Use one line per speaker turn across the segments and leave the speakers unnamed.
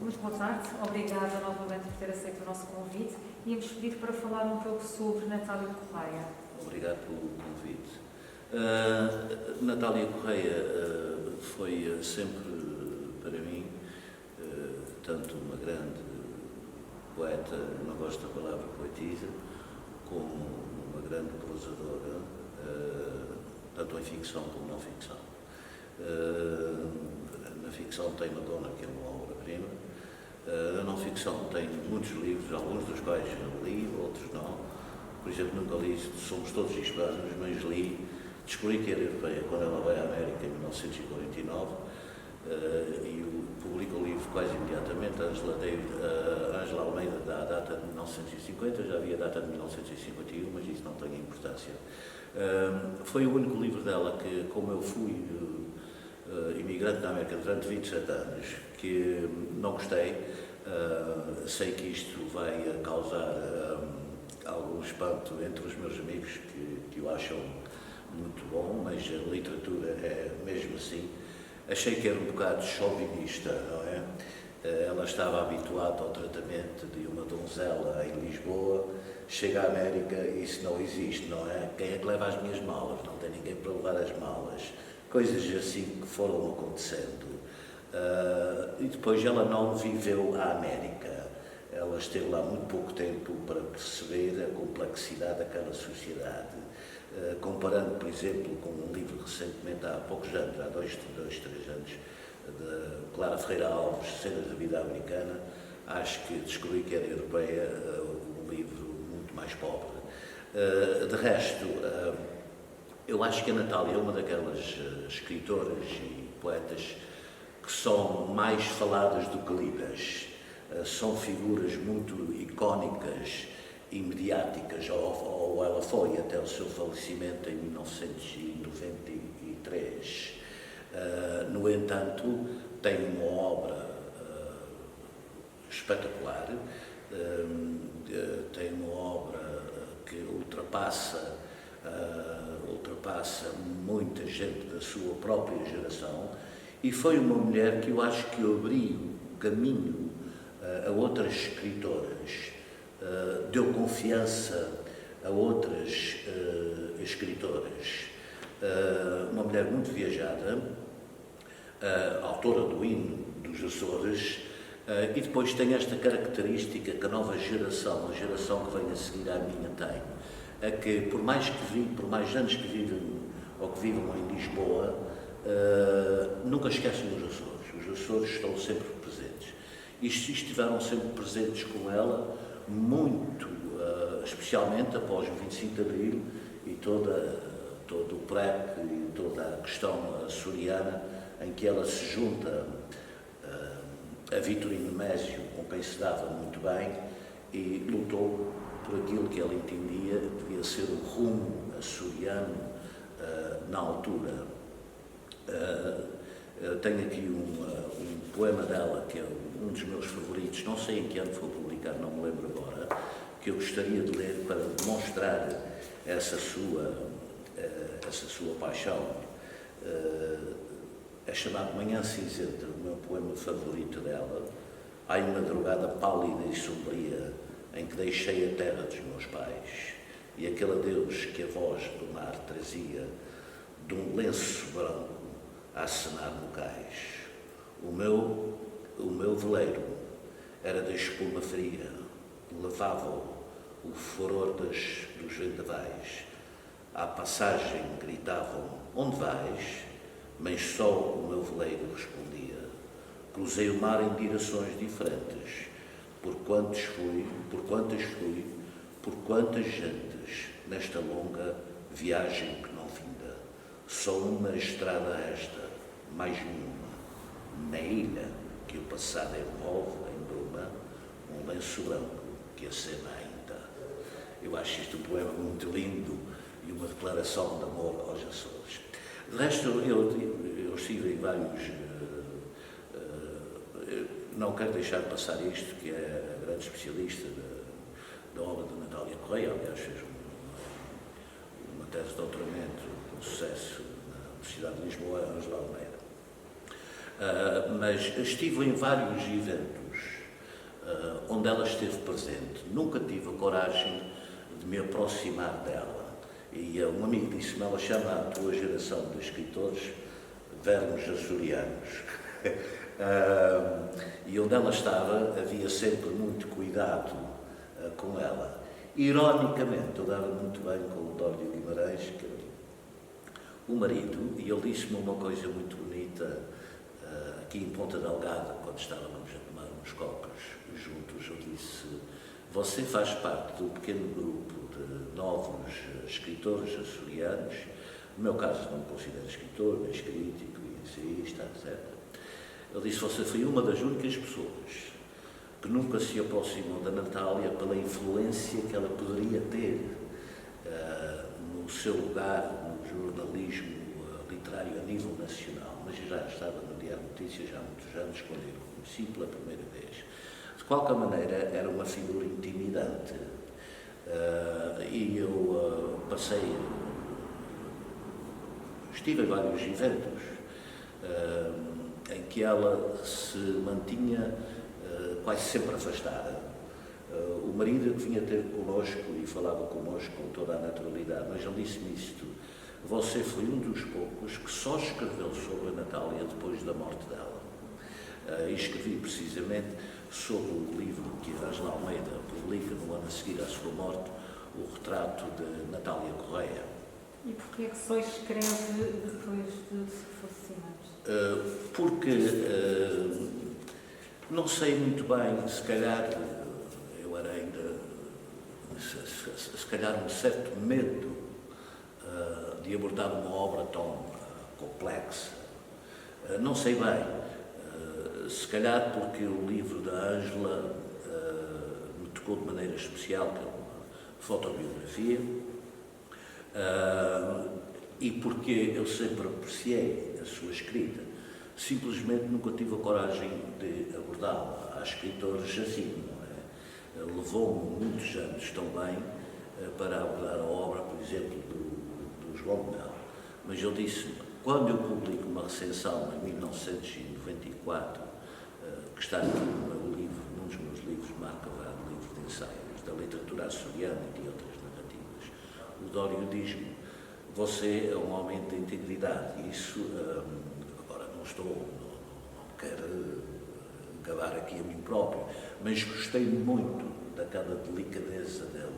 Muito boa tarde, obrigada novamente por ter aceito o nosso convite. Íamos pedir para falar um pouco sobre Natália Correia.
Obrigado pelo convite. Natália Correia foi sempre para mim tanto uma grande poeta, não gosto da palavra poetisa, como uma grande prosadora, tanto em ficção como não ficção. Na ficção tem Madonna, que é uma obra-prima. Na não ficção tem muitos livros, alguns dos quais eu li, outros não. Por exemplo, nunca li Somos Todos Hispanos, mas li Descobri que era europeia quando ela veio à América em 1949 e publica o livro quase imediatamente. Ângela Almeida dá a data de 1950, já havia a data de 1951, mas isso não tem importância. Foi o único livro dela que, como eu fui imigrante na América durante 27 anos, que não gostei. Sei que isto vai causar algum espanto entre os meus amigos que o acham muito bom, mas a literatura é mesmo assim. Achei que era um bocado chauvinista, não é? Ela estava habituada ao tratamento de uma donzela em Lisboa, chega à América e isso não existe, não é? Quem é que leva as minhas malas? Não tem ninguém para levar as malas. Coisas assim que foram acontecendo. E depois ela não viveu a América. Ela esteve lá muito pouco tempo para perceber a complexidade daquela sociedade. Comparando, por exemplo, com um livro recentemente, há poucos anos, há dois, três anos, de Clara Ferreira Alves, Cenas da Vida Americana, acho que Descobri que era europeia, um livro muito mais pobre. De resto, eu acho que a Natália é uma daquelas escritoras e poetas que são mais faladas do que lidas. São figuras muito icónicas e mediáticas, ou ela foi até o seu falecimento em 1993. No entanto, tem uma obra espetacular, tem uma obra que ultrapassa muita gente da sua própria geração, e foi uma mulher que eu acho que abriu caminho a outras escritoras, deu confiança a outras escritoras. Uma mulher muito viajada, autora do Hino dos Açores, e depois tem esta característica que a nova geração, a geração que vem a seguir à minha, tem, é que por mais anos que vivam ou que vivam em Lisboa, nunca esquecem os Açores. Os Açores estão sempre presentes. E estiveram sempre presentes com ela, muito, especialmente após o 25 de Abril e todo o PREP e toda a questão açoriana, em que ela se junta a Vitorino Mésio, com quem se dava muito bem, e lutou por aquilo que ela entendia devia ser o rumo açoriano na altura. Tenho aqui um poema dela, que é um dos meus favoritos, não sei em que ano foi publicado, não me lembro agora, que eu gostaria de ler para demonstrar essa sua paixão. É chamado Manhã Cinzenta, o meu poema favorito dela. Há uma madrugada pálida e sombria em que deixei a terra dos meus pais, e aquele adeus que a voz do mar trazia de um lenço branco a acenar no cais. O meu veleiro era de espuma fria, levava o furor dos vendavais. À passagem gritavam: onde vais? Mas só o meu veleiro respondia. Cruzei o mar em direções diferentes, por quantas fui, por quantas gentes, nesta longa viagem que não finda. Só uma estrada esta, mais nenhuma. Na ilha que o passado envolve em bruma, um lenço branco que acena ainda. Eu acho isto um poema muito lindo e uma declaração de amor aos Açores. De resto, eu estive em vários... não quero deixar de passar isto, que é a grande especialista da obra de Natália Correia. Aliás, fez uma tese de doutoramento com sucesso na Universidade de Lisboa, Ângela Almeida. Mas estive em vários eventos onde ela esteve presente. Nunca tive a coragem de me aproximar dela. E um amigo disse-me, ela chama a tua geração de escritores vermes açorianos. E onde ela estava havia sempre muito cuidado com ela. Ironicamente, eu dava muito bem com o Dório Guimarães, que era o marido, e ele disse-me uma coisa muito bonita aqui em Ponta Delgada, quando estávamos a tomar uns copos juntos. Eu disse, você faz parte do pequeno grupo de novos escritores açorianos. No meu caso, não me considero escritor, nem crítico, ensaísta, etc. Ele disse, você foi uma das únicas pessoas que nunca se aproximou da Natália pela influência que ela poderia ter no seu lugar no jornalismo literário a nível nacional. Mas já estava no Diário de Notícias há muitos anos, quando eu o conheci pela primeira vez. De qualquer maneira, era uma figura intimidante. E eu estive em vários eventos em que ela se mantinha quase sempre afastada. O marido que vinha ter connosco e falava connosco com toda a naturalidade, mas ele disse-me isto, você foi um dos poucos que só escreveu sobre a Natália depois da morte dela. E escrevi precisamente sobre o livro que a Ângela Almeida publica no ano a seguir à sua morte, o retrato de Natália Correia.
E porquê é que só escreve depois de falecimento?
Porque não sei muito bem, se calhar eu era ainda, se calhar um certo medo de abordar uma obra tão complexa. Não sei bem, se calhar porque o livro da Ângela me tocou de maneira especial, que é uma fotobiografia, e porque eu sempre apreciei a sua escrita. Simplesmente nunca tive a coragem de abordá-la. Há escritores assim, não é? Levou-me muitos anos também para abordar a obra, por exemplo, do João Mel. Mas eu disse, quando eu publico uma recensão em 1994, que está aqui no meu livro, num dos meus livros, Marco Vado, livro de ensaios, da literatura açoriana e de outras narrativas, o Dório diz-me, você é um homem de integridade, e isso... não quero gabar aqui a mim próprio, mas gostei muito daquela delicadeza dele,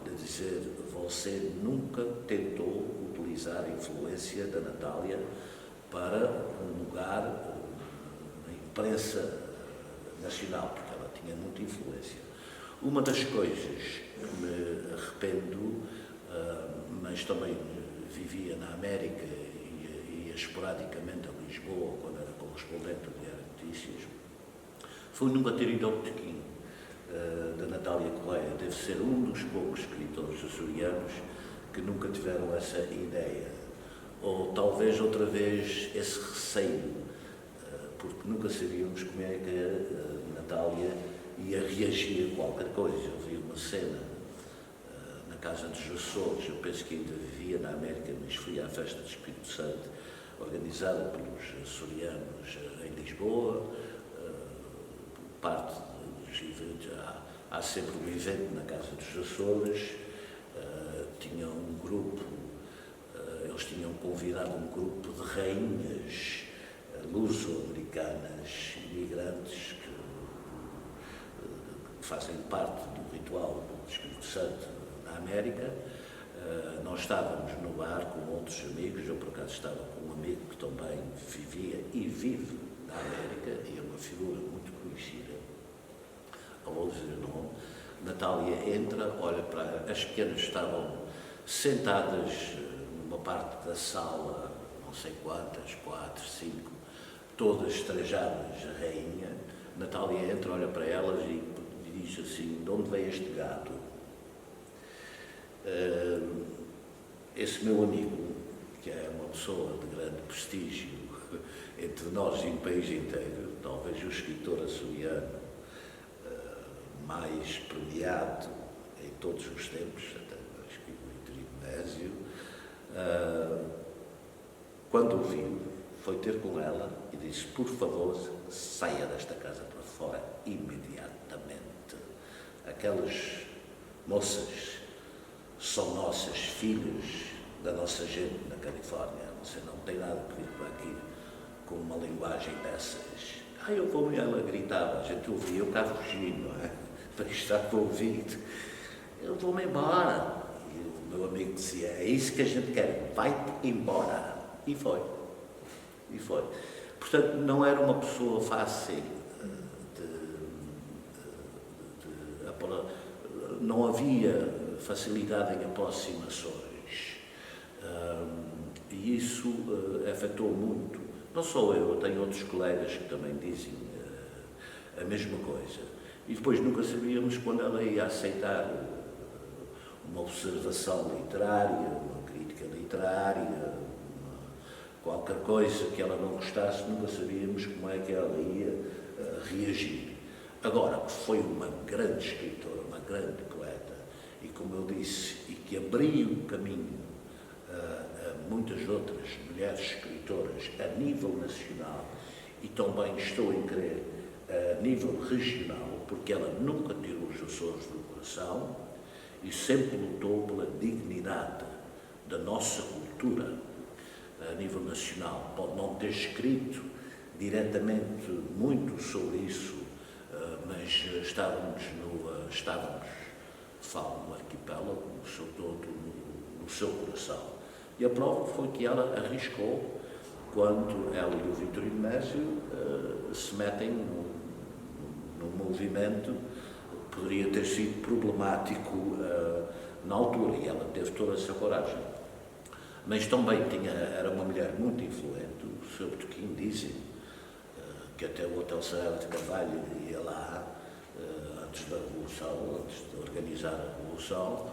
de dizer, você nunca tentou utilizar a influência da Natália para um lugar na imprensa nacional, porque ela tinha muita influência. Uma das coisas que me arrependo, mas também vivia na América e ia esporadicamente a Lisboa, quando era correspondente do Diário de Notícias, foi nunca ter ido ao botequim da Natália Correia. Deve ser um dos poucos escritores açorianos que nunca tiveram essa ideia. Ou talvez outra vez esse receio, porque nunca sabíamos como é que a Natália ia reagir a qualquer coisa. Eu vi uma cena na Casa dos Açores, eu penso que ainda vivia na América, mas fui à festa do Espírito Santo, organizada pelos açorianos em Lisboa. Parte dos eventos, há sempre um evento na Casa dos Açores, tinham um grupo, eles tinham convidado um grupo de rainhas luso-americanas, imigrantes, que fazem parte do ritual do Espírito Santo na América. Nós estávamos no bar com outros amigos, eu por acaso estava com um amigo que também vivia e vive na América, e é uma figura muito conhecida, ao vou dizer o nome. Natália entra, olha para... As pequenas estavam sentadas numa parte da sala, não sei quantas, 4, 5, todas trajadas a rainha. Natália entra, olha para elas e diz assim, de onde vem este gato? Esse meu amigo, que é uma pessoa de grande prestígio entre nós e o país inteiro, talvez o escritor açoriano mais premiado em todos os tempos, até acho que o Vitorino Nésio, quando o viu, foi ter com ela e disse: por favor, saia desta casa para fora imediatamente. Aquelas moças são nossas filhas, da nossa gente na Califórnia. Você não tem nada que vir para aqui com uma linguagem dessas. Eu vou-me, ela gritava, a gente ouvia, eu cá fugi, não é? Para estar para ouvir. Eu vou-me embora. E o meu amigo dizia: é isso que a gente quer, vai-te embora. E foi. E foi. Portanto, não era uma pessoa fácil não havia facilidade em aproximações. E isso afetou muito. Não só eu tenho outros colegas que também dizem a mesma coisa. E depois nunca sabíamos quando ela ia aceitar uma observação literária, uma crítica literária, qualquer coisa que ela não gostasse, nunca sabíamos como é que ela ia reagir. Agora, foi uma grande escritora, uma grande poeta, e como eu disse, e que abriu o caminho a muitas outras mulheres escritoras a nível nacional, e também estou em crer a nível regional, porque ela nunca tirou os Açores do coração e sempre lutou pela dignidade da nossa cultura a nível nacional. Pode não ter escrito diretamente muito sobre isso, mas estávamos, falo no arquipélago, sobretudo no seu coração. E a prova foi que ela arriscou quando ela e o Vitorino Mésio se metem num movimento que poderia ter sido problemático na altura, e ela teve toda essa coragem. Mas também era uma mulher muito influente. O Sr. Botequim dizem que até o Hotel Serra de Carvalho ia lá antes da Revolução, antes de organizar a Revolução,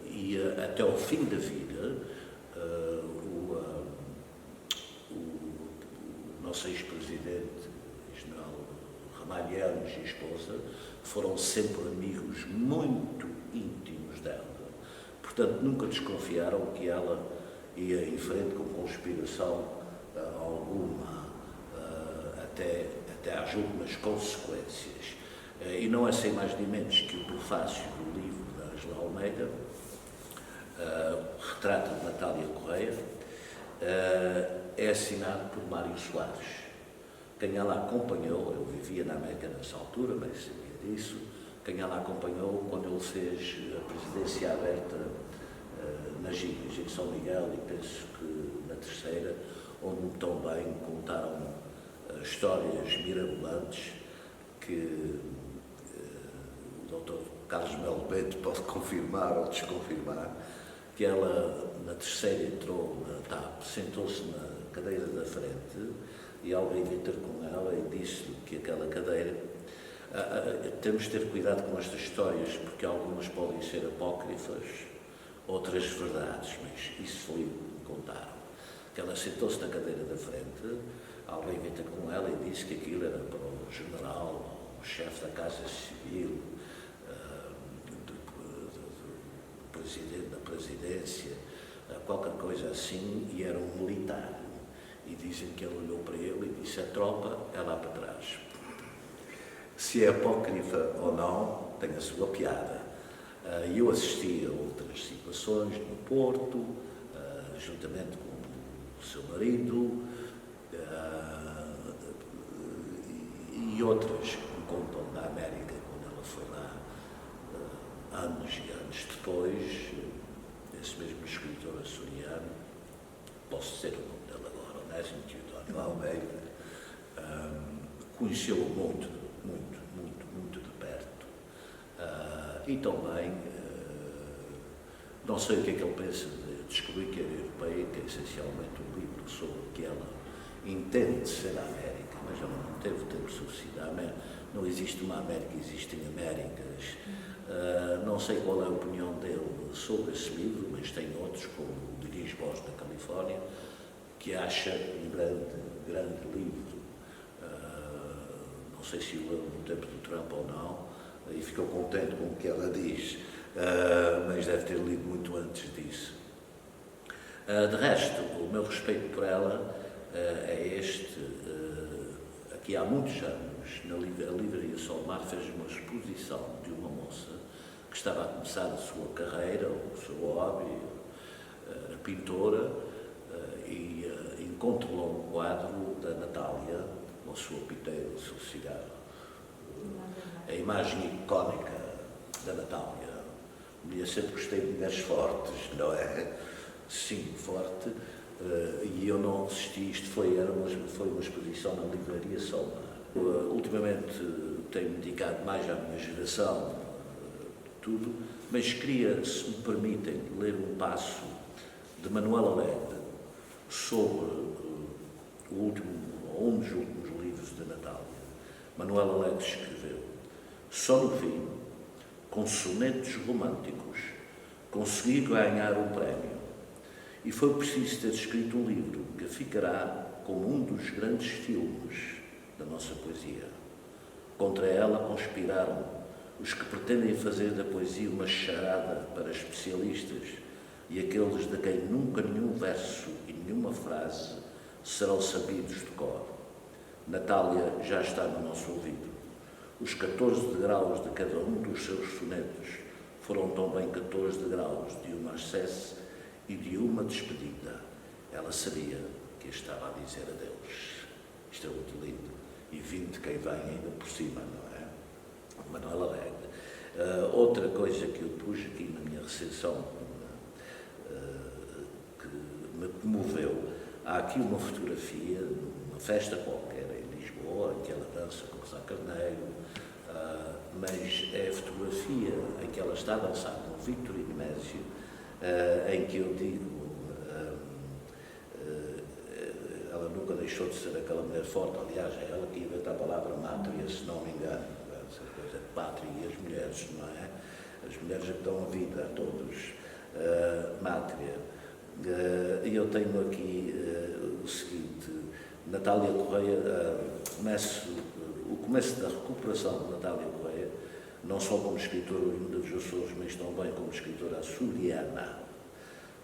e até ao fim da vida o nosso ex-presidente, general Ramalhianos e a esposa, foram sempre amigos muito íntimos dela. Portanto, nunca desconfiaram que ela ia em frente com conspiração alguma, até às últimas consequências. E não é sem mais nem menos que o prefácio do livro da Ângela Almeida, Retrato de Natália Correia, é assinado por Mário Soares. Quem ela acompanhou, eu vivia na América nessa altura, mas sabia disso, quem ela acompanhou quando ele fez a presidência aberta nas ilhas, em São Miguel, e penso que na terceira, onde também contaram histórias mirabolantes que o Dr. Carlos Melo Bento pode confirmar ou desconfirmar, que ela na terceira entrou na TAP, sentou-se na cadeira da frente e alguém veio ter com ela e disse-lhe que aquela cadeira... temos de ter cuidado com estas histórias, porque algumas podem ser apócrifas, outras verdades, mas isso foi o que me contaram. Que ela sentou-se na cadeira da frente, alguém veio ter com ela e disse que aquilo era para o general, o chefe da Casa Civil, do presidente da presidência, qualquer coisa assim, e era um militar. E dizem que ele olhou para ele e disse: a tropa é lá para trás. Se é apócrifa ou não, tem a sua piada. Eu assisti a outras situações no Porto, juntamente com o seu marido, e outras que me contam da América, quando ela foi lá, anos e anos depois. Esse mesmo escritor açoriano, posso dizer o nome dele agora, Onésimo Teodório Almeida, conheceu-o muito de perto. E também, não sei o que é que ele pensa de descobrir que era europeia, que é essencialmente um livro sobre o que ela entende ser a América, mas ela não teve tempo suficiente. Não existe uma América, existem Américas. Não sei qual é a opinião dele sobre esse livro, mas tem outros, como o Dirige Voz da Califórnia, que acha um grande livro. Não sei se o leu no tempo do Trump ou não, e ficou contente com o que ela diz, mas deve ter lido muito antes disso. De resto, o meu respeito por ela é este. Aqui há muitos anos, a Livraria Solmar fez uma exposição de uma moça que estava a começar a sua carreira, o seu hobby, pintora, e encontrou lá um quadro da Natália, com a sua piteira, o seu cigarro. A imagem icónica da Natália. Eu sempre gostei de mulheres fortes, não é? Sim, forte. E eu não assisti, foi uma exposição na Livraria Solmar. Ultimamente tenho-me dedicado mais à minha geração, tudo, mas queria, se me permitem, ler um passo de Manuel Alegre sobre um dos últimos livros de Natália. Manuel Alegre escreveu: só no fim, com sonetos românticos, consegui ganhar um prémio. E foi preciso ter escrito um livro que ficará como um dos grandes filmes da nossa poesia. Contra ela conspiraram os que pretendem fazer da poesia uma charada para especialistas e aqueles de quem nunca nenhum verso e nenhuma frase serão sabidos de cor. Natália já está no nosso ouvido. Os 14 degraus de cada um dos seus sonetos foram também 14 degraus de uma acesse e de uma despedida. Ela sabia que estava a dizer adeus. Isto é muito lindo. E vindo de quem vem ainda por cima, não é? Manuel Alegre. Outra coisa que eu pus aqui na minha recepção que me comoveu, há aqui uma fotografia de uma festa qualquer em Lisboa, em que ela dança com o Sá Carneiro, mas é a fotografia em que ela está a dançar com o Victorino Mésio, em que eu digo, ela nunca deixou de ser aquela mulher forte. Aliás, é ela que inventa a palavra mátria, se não me engano, essa coisa de pátria e as mulheres, não é? As mulheres que dão a vida a todos, mátria. E eu tenho aqui o seguinte: Natália Correia, o começo da recuperação de Natália Correia, não só como escritora oriunda dos Açores, mas também como escritora açoriana.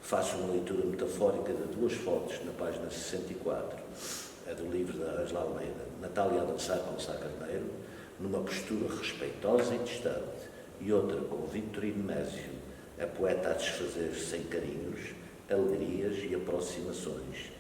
Faço uma leitura metafórica de duas fotos na página 64, é do livro da Angela Almeida. Natália a dançar com Sá Carneiro, numa postura respeitosa e distante, e outra com Victorino Mésio, a poeta a desfazer-se em carinhos, alegrias e aproximações,